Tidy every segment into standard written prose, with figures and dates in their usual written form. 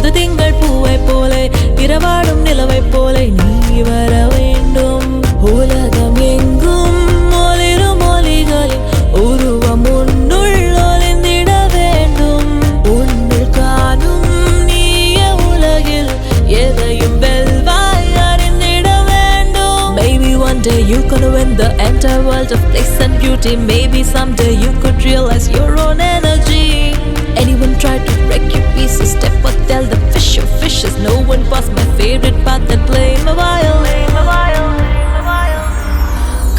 புது திங்கள் பூவை போலே இரவாடும் நிலவை போலே நீ வர வேண்டும் உலகம் எங்கும் ஒளிரும் ஒளிகளின் உருவம் உன்னுள் ஒளிந்திட வேண்டும் உன்னில் காணும் நீய உலகில் எதையும் வெல்வாய் அறிந்திட வேண்டும் Maybe one day you could win the entire world of place and beauty Maybe someday you could realize your own energy Anyone try to break your pieces step or tell the fish your fishes No one pass my favorite path and play my violin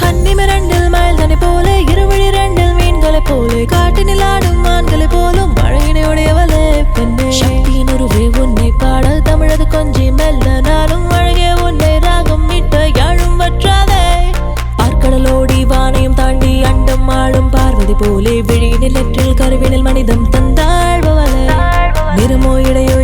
கன்னிமிரண்டில் மயில்தனை போலே இருவழி ரெண்டில் மீன்களை போலே காட்டினில் ஆடும் மான்களை போலும் அழகினையுடையவளே பெண்ணே சக்தியின் உருவே உன்னை பாட தமிழது கொஞ்சி மெல்ல நானும் அழகே உன்னை ராகம் மீட்ட யாழும் வற்றாதே பார்க்கடலோடி வானையும் தாண்டி அண்டம் ஆளும் பார்வதி போலே விழியினில் எற்றில் கருவினில் மனிதம் தந்தாழ்பவளே நிறமோ இடையோ